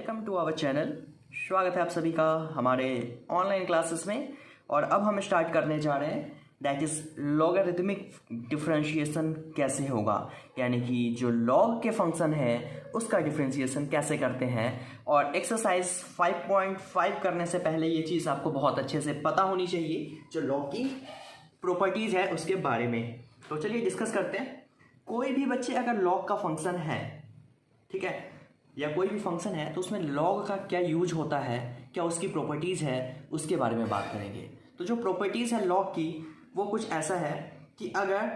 Welcome to our channel. स्वागत है आप सभी का हमारे ऑनलाइन क्लासेस में। और अब हम स्टार्ट करने जा रहे हैं दैट इज़ लॉगरिथमिक डिफरेंशिएशन कैसे होगा, यानी कि जो लॉग के फंक्शन है उसका डिफरेंशिएशन कैसे करते हैं। और एक्सरसाइज 5.5 करने से पहले ये चीज़ आपको बहुत अच्छे से पता होनी चाहिए जो लॉग की प्रॉपर्टीज़ है उसके बारे में। तो चलिए डिस्कस करते हैं। कोई भी बच्चे अगर लॉग का फंक्शन है, ठीक है, या कोई भी फंक्शन है तो उसमें लॉग का क्या यूज होता है, क्या उसकी प्रॉपर्टीज़ है, उसके बारे में बात करेंगे। तो जो प्रॉपर्टीज़ है लॉग की वो कुछ ऐसा है कि अगर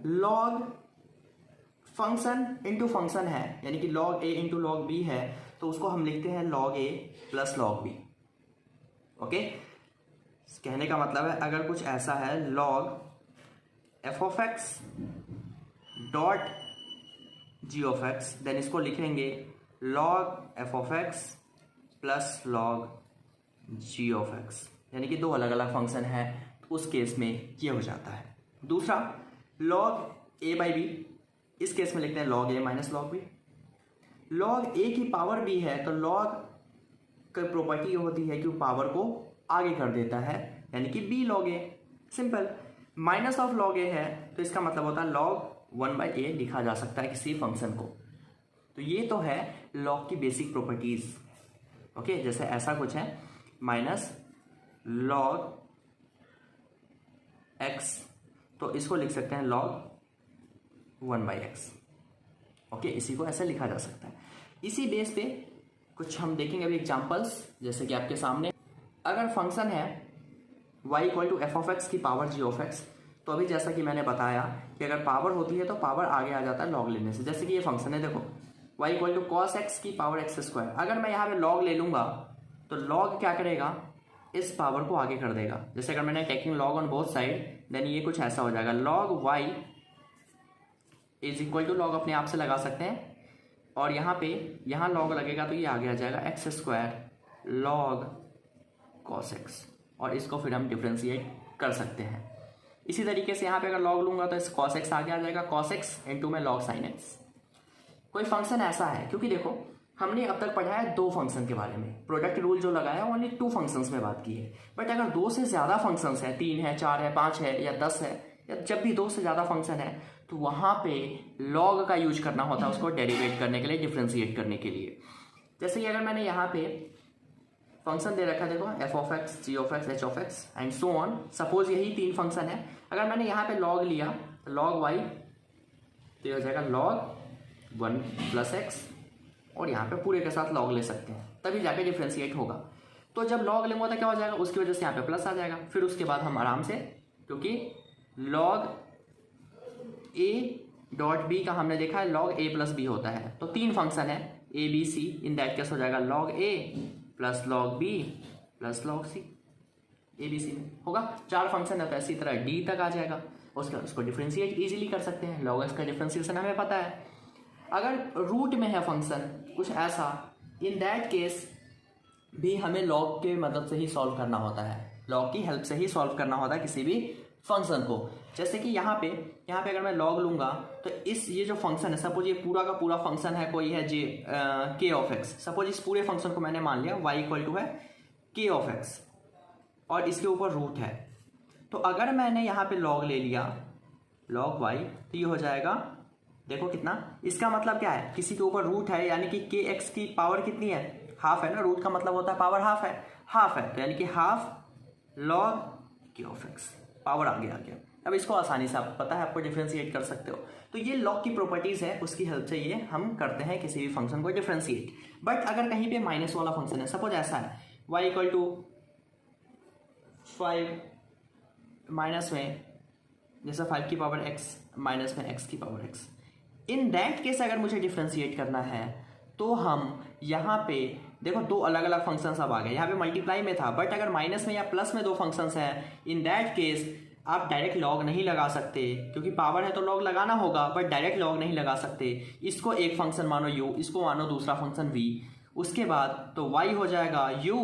लॉग फंक्शन इंटू फंक्शन है, यानी कि log A into log B है, तो उसको हम लिखते हैं log A plus log B. Okay, कहने का मतलब है अगर कुछ ऐसा है log F of X dot G of X, then इसको लिखेंगे log F of X plus log G of X, यानी कि दो अलग अलग फंक्शन है तो उस केस में ये हो जाता है। दूसरा लॉग ए बाई बी, इस केस में लिखते हैं लॉग ए माइनस लॉग बी। लॉग ए की पावर बी है तो लॉग की प्रॉपर्टी ये होती है कि वो पावर को आगे कर देता है, यानी कि B log A. Simple. Minus of log A है तो इसका मतलब होता है लॉग 1/a लिखा जा सकता है किसी फंक्शन को। तो ये तो है लॉग की बेसिक प्रॉपर्टीज। ओके, जैसे ऐसा कुछ है माइनस लॉग x, तो इसको लिख सकते हैं log 1/x। ओके, इसी को ऐसे लिखा जा सकता है। इसी बेस पे कुछ हम देखेंगे अभी एग्जांपल्स, जैसे कि आपके सामने अगर फंक्शन है y equal to F of X की पावर जी ऑफ एक्स, तो अभी जैसा कि मैंने बताया कि अगर पावर होती है तो पावर आगे आ जाता है लॉग लेने से। जैसे कि ये फंक्शन है, देखो y equal to cos X की पावर एक्स स्क्वायर, अगर मैं यहाँ पे लॉग ले लूंगा तो लॉग क्या करेगा, इस पावर को आगे कर देगा। जैसे अगर मैंने taking log on both side, then ये कुछ ऐसा हो जाएगा log y is equal to log अपने आप से लगा सकते हैं, और यहाँ लॉग लगेगा तो ये आगे आ जाएगा x square log cos x, और इसको फिर हम डिफ्रेंशिएट कर सकते हैं। इसी तरीके से यहाँ पे अगर लॉग लूंगा तो इस कॉस एक्स आगे आ जाएगा कॉस एक्स इंटू में लॉग साइन एक्स। कोई फंक्शन ऐसा है, क्योंकि देखो हमने अब तक पढ़ा है दो फंक्शन के बारे में, प्रोडक्ट रूल जो लगाया है ओनली 2 फंक्शंस में बात की है। बट अगर 2 से ज़्यादा फंक्शंस है, 3 है, 4 है, 5 है या 10 है, या जब भी 2 से ज़्यादा फंक्शन है तो वहाँ पे लॉग का यूज करना होता है उसको डेरिवेट करने के लिए, डिफ्रेंशिएट करने के लिए। जैसे कि अगर मैंने यहाँ पे फंक्शन दे रखा है, देखो F of X, G of X, H of X and so on, suppose यही 3 फंक्शन है। अगर मैंने यहाँ पे लॉग लिया लॉग वाई तो हो जाएगा लॉग 1 प्लस एक्स, और यहाँ पे पूरे के साथ लॉग ले सकते हैं, तभी जाके डिफ्रेंशिएट होगा। तो जब लॉग लेंगे तो क्या हो जाएगा, उसकी वजह से यहाँ पे प्लस आ जाएगा। फिर उसके बाद हम आराम से, क्योंकि लॉग ए डॉट बी का हमने देखा है लॉग ए प्लस बी होता है, तो 3 फंक्शन है A B C, in that case हो जाएगा log A plus log B plus log C, A B C में होगा। 4 फंक्शन है तो इसी तरह डी तक आ जाएगा, उसको डिफ्रेंशिएट इजीली कर सकते हैं। लॉग एक्स का डिफ्रेंशिएशन हमें पता है। अगर रूट में है फंक्शन कुछ ऐसा, इन दैट केस भी हमें लॉग के मदद से ही सॉल्व करना होता है, लॉग की हेल्प से ही सॉल्व करना होता है किसी भी फंक्शन को। जैसे कि यहाँ पे अगर मैं लॉग लूंगा तो ये जो फंक्शन है, सपोज ये पूरा का पूरा फंक्शन है, कोई है जे के ऑफ एक्स, सपोज इस पूरे फंक्शन को मैंने मान लिया y इक्वल टू है के ऑफ एक्स और इसके ऊपर रूट है। तो अगर मैंने यहाँ पे लॉग ले लिया लॉग y, तो ये हो जाएगा, देखो कितना, इसका मतलब क्या है, किसी के ऊपर रूट है, यानी कि के एक्स की पावर कितनी है, हाफ है ना, रूट का मतलब होता है पावर हाफ है, तो यानी कि हाफ लॉग के ऑफ एक्स, पावर आगे आ गया। अब इसको आसानी से आपको पता है, आपको डिफ्रेंशिएट कर सकते हो। तो ये लॉग की प्रॉपर्टीज है, उसकी हेल्प से ये हम करते हैं किसी भी फंक्शन को डिफ्रेंशिएट। बट अगर कहीं पे माइनस वाला फंक्शन है, सपोज ऐसा है y इक्वल टू 5 माइनस में जैसे 5 की पावर x माइनस में x की power x, in that case अगर मुझे डिफ्रेंशिएट करना है तो हम यहाँ पे देखो 2 अलग अलग फंक्शंस अब आ गए। यहाँ पे मल्टीप्लाई में था, बट अगर माइनस में या प्लस में 2 फंक्शंस हैं, इन दैट केस आप डायरेक्ट लॉग नहीं लगा सकते, क्योंकि पावर है तो लॉग लगाना होगा, बट डायरेक्ट लॉग नहीं लगा सकते। इसको एक फंक्शन मानो u, इसको मानो दूसरा फंक्शन v, उसके बाद तो y हो जाएगा u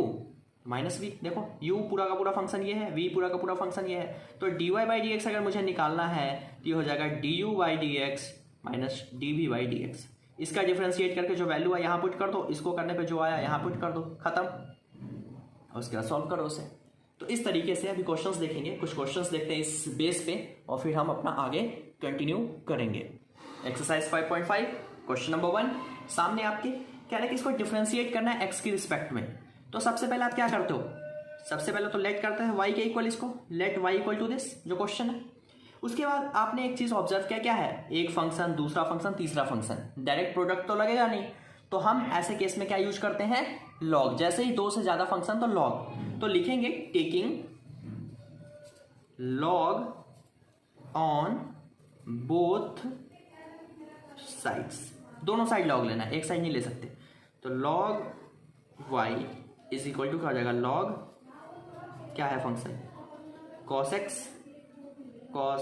माइनस v। देखो u पूरा का पूरा फंक्शन ये है, v पूरा का पूरा फंक्शन ये है, तो dy बाई dx अगर मुझे निकालना है तो ये हो जाएगा du by dx minus dv by dx। इसका डिफरेंशिएट करके जो वैल्यू है यहाँ पुट कर दो, इसको करने पे जो आया यहाँ पुट कर दो, खत्म। और उसके बाद सॉल्व करो उसे। तो इस तरीके से अभी क्वेश्चंस देखेंगे, कुछ क्वेश्चंस देखते हैं इस बेस पे और फिर हम अपना आगे कंटिन्यू करेंगे। एक्सरसाइज 5.5 क्वेश्चन नंबर 1 सामने आपके कह रहे हैं कि इसको डिफरेंशिएट करना है एक्स की रिस्पेक्ट में। तो सबसे पहले आप क्या करते हो, सबसे पहले तो लेट करते हैं y के इक्वल, इसको let y equal to this जो क्वेश्चन है। उसके बाद आपने एक चीज ऑब्जर्व किया, क्या है, एक फंक्शन, दूसरा फंक्शन, तीसरा फंक्शन, डायरेक्ट प्रोडक्ट तो लगेगा नहीं, तो हम ऐसे केस में क्या यूज करते हैं, लॉग। जैसे ही 2 से ज्यादा फंक्शन तो लॉग, तो लिखेंगे taking log on both sides, दोनों साइड लॉग लेना है, एक साइड नहीं ले सकते। तो log Y is equal to क्या हो जाएगा, लॉग क्या है function, cos X cos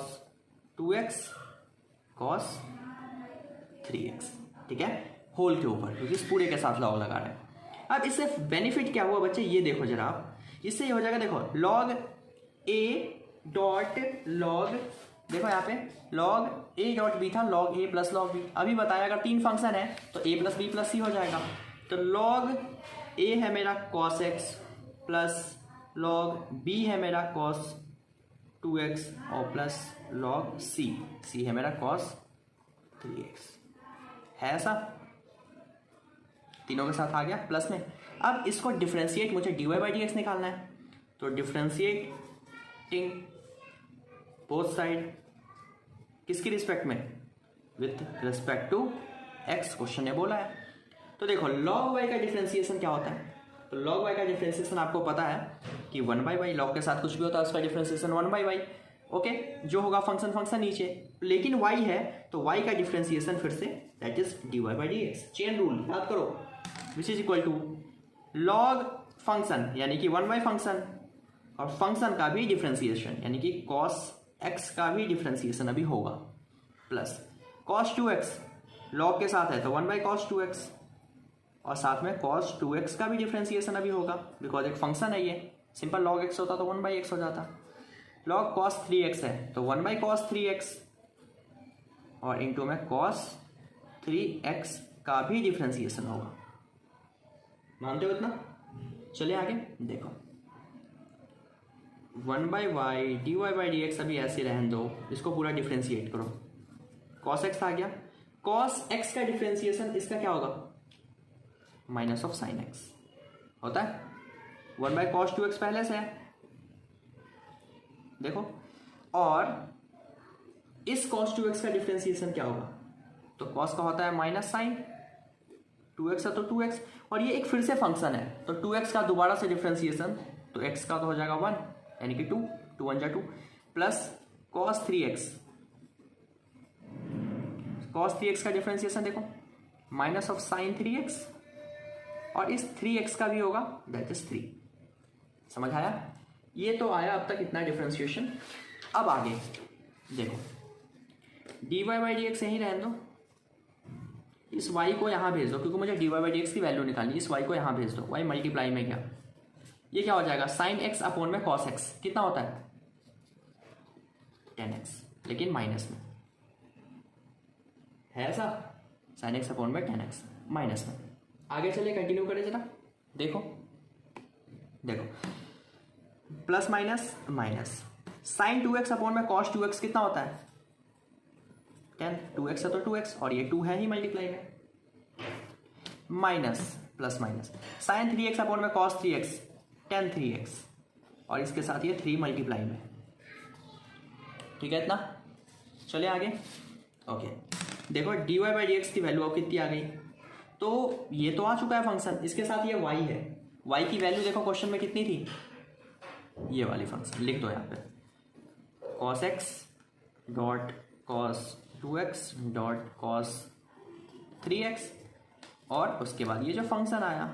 2x cos 3x, ठीक है, होल के ऊपर, क्योंकि इस पूरे के साथ लॉग लगा रहे हैं। अब इससे बेनिफिट क्या हुआ बच्चे, ये देखो जरा आप, इससे ये हो जाएगा, देखो लॉग ए डॉट लॉग, देखो यहाँ पे लॉग ए डॉट बी था, log A plus log B. अभी बताया अगर 3 फंक्शन है तो A plus B plus C हो जाएगा। तो लॉग ए है मेरा cos X plus log B है मेरा कॉस 2x और प्लस लॉग सी है मेरा कॉस 3x, है ऐसा, तीनों के साथ आ गया प्लस में। अब इसको डिफरेंशिएट मुझे dy बाई डी एक्स निकालना है, तो डिफरेंशिएटिंग बोथ साइड किसकी रिस्पेक्ट में, with respect to x, question ने बोला है। तो देखो log y का डिफरेंशिएशन क्या होता है, तो log y का डिफरेंशिएशन आपको पता है कि 1/y, log के साथ कुछ भी होता है उसका डिफरेंशिएशन 1/y, ओके, जो होगा फंक्शन फंक्शन नीचे, लेकिन y है तो y का डिफरेंशिएशन फिर से that is dy by D X, chain rule याद करो, which is equal to log function यानी कि 1/y फंक्शन और फंक्शन का भी डिफरेंशिएशन यानी कि cos x का भी डिफरेंशिएशन अभी होगा, प्लस cos 2x log के साथ है तो 1/cos 2x और साथ में cos 2x का भी डिफरेंशिएशन अभी होगा, बिकॉज एक फंक्शन है ये, सिंपल log x होता तो 1/x हो जाता। log cos 3x है तो 1/cos 3x और इनटू में cos 3x का भी डिफरेंशिएशन होगा, मानते हो इतना। चलिए आगे देखो, 1/y dy by D x अभी ऐसे रहने दो, इसको पूरा डिफरेंशिएट करो, cos x आ गया, cos x का डिफरेंशिएशन इसका क्या होगा, माइनस ऑफ साइन x होता है, 1/cos 2x पहले से है देखो, और इस cos 2x का डिफरेंशिएशन क्या होगा, तो cos का होता है माइनस साइन 2x है तो 2x, और ये एक फिर से फंक्शन है तो 2x का दोबारा से डिफरेंशिएशन, तो x का तो हो जाएगा 1 यानी कि 2 1 जा 2 plus cos 3x, cos 3x का डिफरेंशिएशन देखो माइनस ऑफ साइन 3x और इस 3x का भी होगा दैट इज 3, समझ आया। ये तो आया अब तक इतना डिफरेंशिएशन। अब आगे देखो dy बाई डी एक्स यहीं रहने दो, इस y को यहाँ भेज दो क्योंकि मुझे dy बाई डी एक्स की वैल्यू निकालनी, इस y को यहाँ भेज दो, y मल्टीप्लाई में क्या, ये क्या हो जाएगा साइन x अपॉन में cos x, कितना होता है 10x, लेकिन माइनस में है ऐसा, साइन x अपॉन में 10x माइनस में। आगे चलिए कंटिन्यू करें जरा, देखो plus minus minus, sine 2x upon में cos 2x कितना होता है 10, 2x है तो 2x और ये 2 है ही मल्टीप्लाई में, minus plus minus sine 3x upon में cos 3x 10 3x और इसके साथ ये 3 मल्टीप्लाई में, ठीक है इतना। चलिए आगे, ओके देखो dy बाई डी एक्स की वैल्यू अब कितनी आ गई, तो ये तो आ चुका है फंक्शन, इसके साथ ये y है, y की वैल्यू देखो क्वेश्चन में कितनी थी, ये वाली फंक्शन लिख दो यहाँ पे, cos x dot cos 2x dot cos 3x और उसके बाद ये जो फंक्शन आया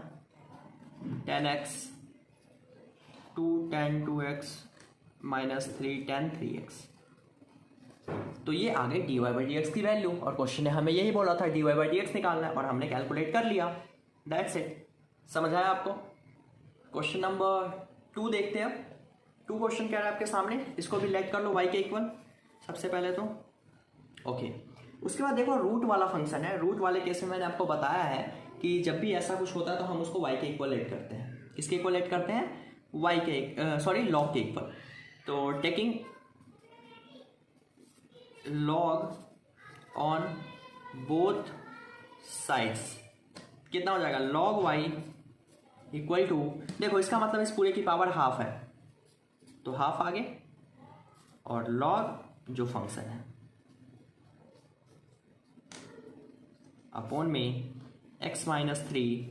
10x 2 tan 2x minus 3 tan 3x, तो ये आ गई dy बाई डी एक्स की वैल्यू, और क्वेश्चन ने हमें यही बोला था dy बाई डी एक्स निकालना है और हमने कैलकुलेट कर लिया, दैट्स इट। समझ आया आपको। क्वेश्चन नंबर 2 देखते हैं अब। 2 क्वेश्चन क्या है आपके सामने, इसको भी लेट कर लो y के इक्वल सबसे पहले तो, ओके उसके बाद देखो रूट वाला फंक्शन है। रूट वाले केस में मैंने आपको बताया है कि जब भी ऐसा कुछ होता है तो हम उसको y के इक्वल लेट करते हैं। किसके इक्वल लेट करते हैं? y के लॉग के इक्वल। तो taking log on both sides कितना हो जाएगा? log y इक्वल टू, देखो इसका मतलब इस पूरे की पावर हाफ है तो हाफ आगे, और log जो फंक्शन है अपॉन में x minus 3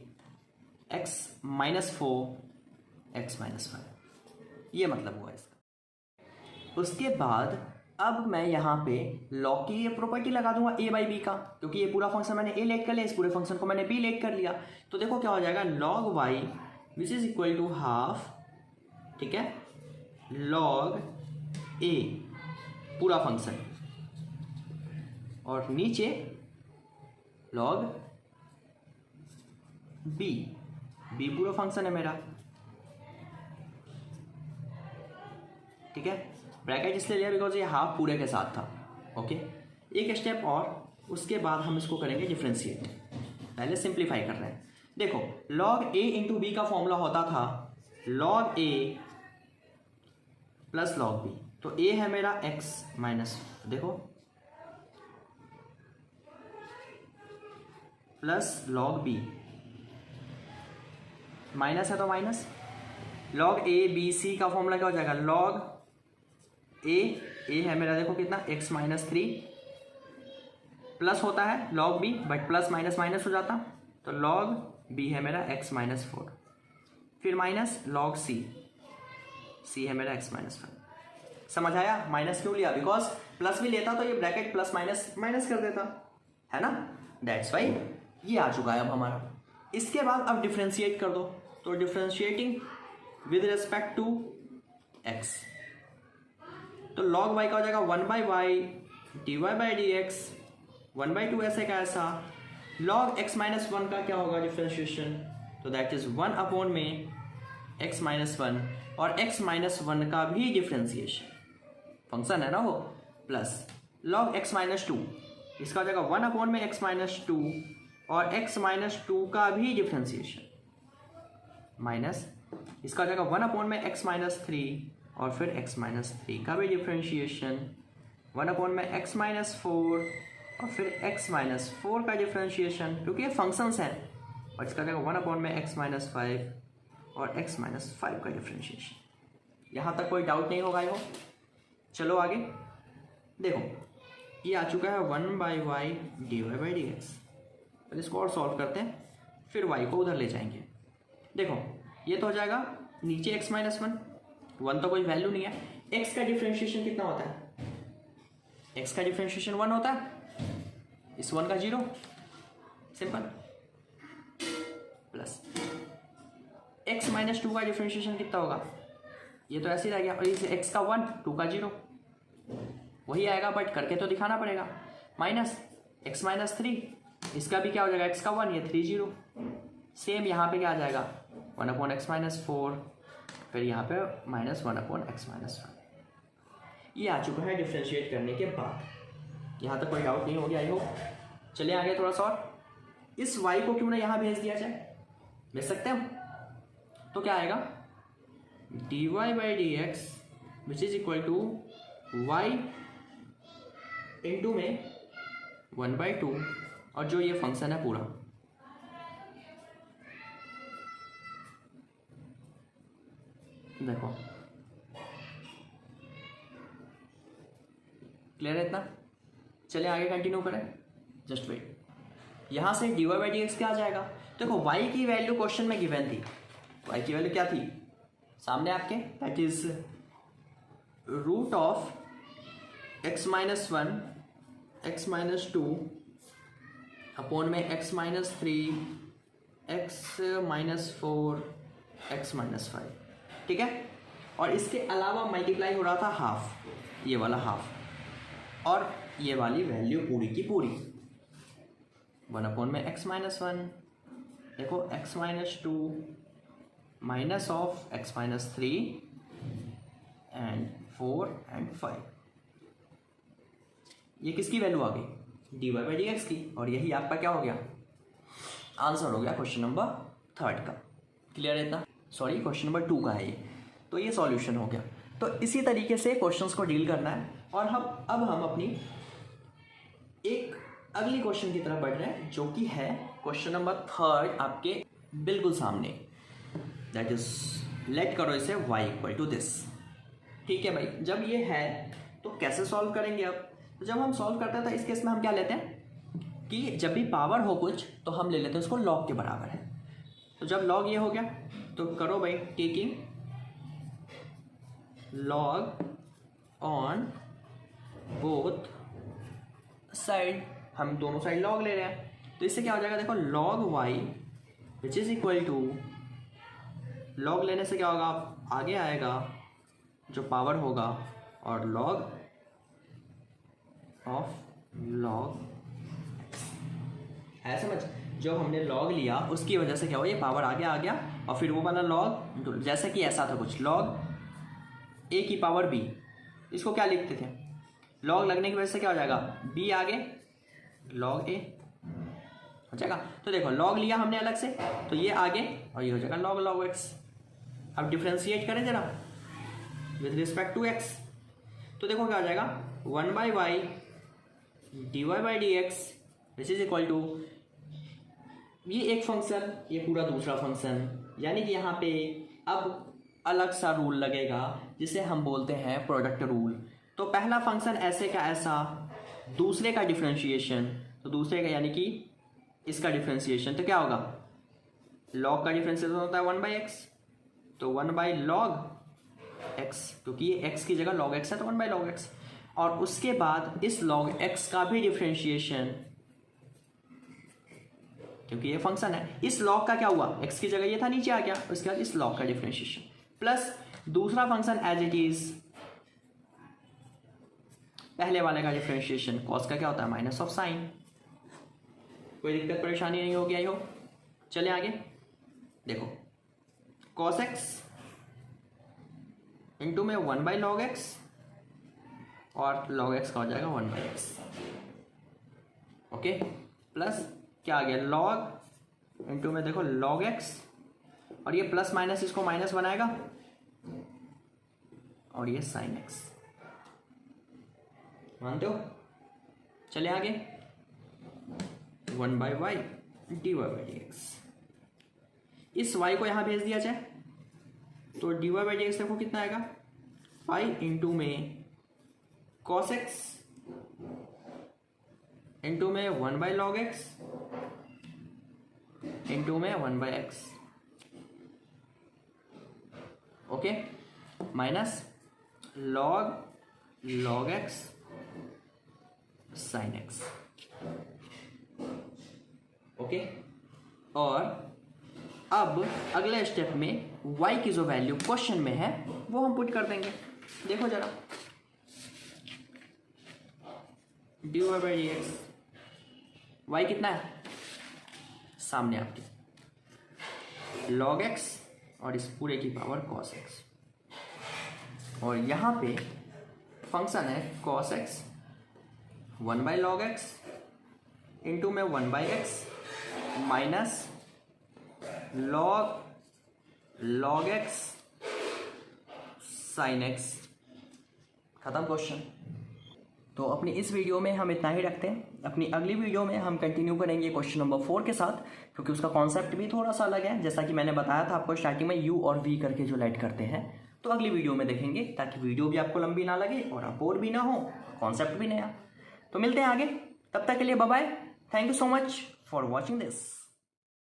x minus 4 x minus 5, ये मतलब हुआ इसका। उसके बाद अब मैं यहाँ पे log की ये प्रॉपर्टी लगा दूंगा a बाई बी का, क्योंकि ये पूरा फंक्शन मैंने a लेट कर लिया, इस पूरे फंक्शन को मैंने b लेट कर लिया। तो देखो क्या हो जाएगा? log y which is equal to half, ठीक है, log a पूरा फंक्शन, और नीचे log b पूरा फंक्शन है मेरा, ठीक है। ब्रैकेट इसलिए लिया बिकॉज ये हाफ पूरे के साथ था। ओके, एक स्टेप और, उसके बाद हम इसको करेंगे डिफ्रेंशिएट। पहले सिंप्लीफाई कर रहे हैं। देखो log a इंटू बी का फॉर्मूला होता था log a plus log b। तो a है मेरा x माइनस, देखो, प्लस log b, माइनस है तो minus, log a b c का फॉर्मूला क्या हो जाएगा? log a है मेरा, देखो कितना, x माइनस 3, प्लस होता है log b, but plus minus minus हो जाता, तो log b है मेरा x माइनस 4, फिर माइनस log c है मेरा x माइनस 5। समझ आया? माइनस क्यों लिया? बिकॉज प्लस भी लेता तो ये ब्रैकेट प्लस माइनस माइनस कर देता, है ना, दैट्स वाई ये आ चुका है अब हमारा। इसके बाद अब डिफ्रेंशिएट कर दो, तो differentiating with respect to x, तो log y का हो जाएगा 1 by Y D Y by D X, 1 by 2 ऐसे का ऐसा। log x माइनस 1 का क्या होगा डिफ्रेंशिएशन? तो दैट इज 1 अपॉन में x माइनस 1, और x माइनस 1 का भी डिफ्रेंशिएशन, फंक्शन है ना वो, प्लस log x माइनस 2, इसका हो जाएगा 1 अपॉन में x माइनस 2, और x माइनस 2 का भी डिफ्रेंशिएशन, माइनस इसका हो जाएगा 1 अपॉन में x माइनस 3, और फिर x माइनस 3 का भी डिफ्रेंशिएशन, 1 अपॉन में x माइनस 4, और फिर x माइनस 4 का डिफ्रेंशिएशन, क्योंकि ये फंक्शंस हैं, और इसका जाएगा 1 अपॉन में x माइनस 5 और x माइनस 5 का डिफ्रेंशिएशन। यहाँ तक कोई डाउट नहीं होगा हो? चलो आगे देखो, ये आ चुका है 1 by Y D Y by D X. पहले इसको और सॉल्व करते हैं, फिर y को उधर ले जाएंगे। देखो ये तो हो जाएगा नीचे x माइनस 1 तो कोई वैल्यू नहीं है, x का डिफ्रेंशिएशन कितना होता है? x का डिफ्रेंशिएशन 1 होता है, इस 1 का 0, सिंपल, प्लस x माइनस 2 का डिफ्रेंशिएशन कितना होगा? ये तो ऐसे ही रह गया, और इस x का 1, 2 का 0 वही आएगा, बट करके तो दिखाना पड़ेगा, माइनस x माइनस 3, इसका भी क्या हो जाएगा? x का 1, ये 3 0, सेम यहाँ पे क्या आ जाएगा? 1 अपॉन एक्स माइनस 4, फिर यहाँ पे माइनस 1 अपॉन एक्स माइनस 1। ये आ चुका है डिफ्रेंशिएट करने के बाद। यहाँ तक कोई डाउट नहीं हो गया आई होप। चलिए आगे थोड़ा सा और, इस y को क्यों ना यहाँ भेज दिया जाए, भेज सकते हैं हम। तो क्या आएगा? D Y by D X which is equal to Y into में 1 बाई 2, और जो ये फंक्शन है पूरा, देखो क्लियर है इतना? चलिए आगे कंटिन्यू करें, जस्ट वेट। यहाँ से D Y by D X क्या आ जाएगा? देखो y की वैल्यू क्वेश्चन में गिवन थी, y की वैल्यू क्या थी सामने आपके, that is root of x minus 1 x minus 2 upon में x minus 3 x minus 4 x minus 5, ठीक है। और इसके अलावा मल्टीप्लाई हो रहा था हाफ, ये वाला हाफ, और ये वाली वैल्यू पूरी की पूरी 1 अपॉन में x माइनस 1, देखो x minus 2 minus of x minus 3 and 4 and 5, ये किसकी वैल्यू आ गई? dy बाई डी एक्स की, और यही आपका क्या हो गया, आंसर हो गया क्वेश्चन नंबर 3 का। क्लियर है इतना? सॉरी, क्वेश्चन नंबर 2 का है ये। तो ये सॉल्यूशन हो गया। तो इसी तरीके से क्वेश्चंस को डील करना है। और अब हम अपनी एक अगली क्वेश्चन की तरफ बढ़ रहे हैं, जो कि है क्वेश्चन नंबर 3 आपके बिल्कुल सामने। दैट इज, लेट करो इसे y इक्वल टू दिस। ठीक है भाई, जब ये है तो कैसे सॉल्व करेंगे? अब तो जब हम सॉल्व करते हैं तो इस केस में हम क्या लेते हैं कि जब भी पावर हो कुछ तो हम ले लेते हैं उसको लॉग के बराबर है। तो जब लॉग ये हो गया तो करो भाई taking log on both side, हम दोनों साइड लॉग ले रहे हैं। तो इससे क्या हो जाएगा, देखो log y which is equal to, log लेने से क्या होगा, आगे आएगा जो पावर होगा और लॉग ऑफ लॉग है, समझ? जो हमने लॉग लिया उसकी वजह से क्या हुआ, ये पावर आगे आ गया और फिर वो वाला लॉग, जैसे कि ऐसा था कुछ लॉग a की पावर b, इसको क्या लिखते थे, लॉग लगने की वजह से क्या हो जाएगा, b आगे लॉग a हो जाएगा। तो देखो लॉग लिया हमने अलग से, तो ये आगे और ये हो जाएगा लॉग लॉग x। अब डिफ्रेंशिएट करें जरा विद रिस्पेक्ट टू x, तो देखो क्या हो जाएगा, 1 by Y D Y by D X which is equal to, ये एक फंक्शन, ये पूरा दूसरा फंक्शन, यानी कि यहाँ पे अब अलग सा रूल लगेगा जिसे हम बोलते हैं प्रोडक्ट रूल। तो पहला फंक्शन ऐसे का ऐसा, दूसरे का डिफ्रेंशिएशन, तो दूसरे का यानी कि इसका डिफ्रेंशिएशन, तो क्या होगा, लॉग का डिफ्रेंशिएशन होता है 1 बाई एक्स, तो 1 बाई लॉग एक्स, क्योंकि ये x की जगह लॉग x है तो 1 बाई लॉग एक्स। और उसके बाद इस लॉग x का भी डिफ्रेंशिएशन, क्योंकि ये फंक्शन है, इस लॉग का क्या हुआ, x की जगह ये था नीचे आ गया, उसके बाद इस लॉग का डिफ्रेंशिएशन प्लस दूसरा फंक्शन एज इट इज, पहले वाले का डिफ्रेंशिएशन, कॉस का क्या होता है माइनस ऑफ साइन। कोई दिक्कत परेशानी नहीं होगी आई हो? चले आगे देखो, कॉस एक्स इंटू में 1 बाई लॉग एक्स और लॉग एक्स का हो जाएगा 1 बाई एक्स, ओके, प्लस क्या आ गया, लॉग इंटू में देखो लॉग एक्स, और ये प्लस माइनस इसको माइनस बनाएगा और ये साइन एक्स। मानते हो? चले आगे, 1 by Y D Y by D X, इस y को यहां भेज दिया जाए तो D Y by D X देखो कितना आएगा, पाई इंटू में कॉस एक्स इंटू में 1 बाई लॉग एक्स इंटू में 1 by X, okay, minus log X sine X, okay. और अब अगले स्टेप में y की जो वैल्यू क्वेश्चन में है वो हम पुट कर देंगे। देखो जरा, D Y by D X, Y कितना है सामने आपके, लॉग एक्स और इस पूरे की पावर कॉस एक्स, और यहाँ पे फंक्शन है cos x 1 by log X into में 1 by x minus log X sine x. खत्म क्वेश्चन। तो अपनी इस वीडियो में हम इतना ही रखते हैं। अपनी अगली वीडियो में हम कंटिन्यू करेंगे क्वेश्चन नंबर 4 के साथ, क्योंकि उसका कॉन्सेप्ट भी थोड़ा सा अलग है। जैसा कि मैंने बताया था आपको स्टार्टिंग में यू और वी करके जो लाइट करते हैं, तो अगली वीडियो में देखेंगे, ताकि वीडियो भी आपको लंबी ना लगे और आप बोर भी ना हो, कॉन्सेप्ट भी नया। तो मिलते हैं आगे, तब तक के लिए bye bye. Thank you so much for watching this.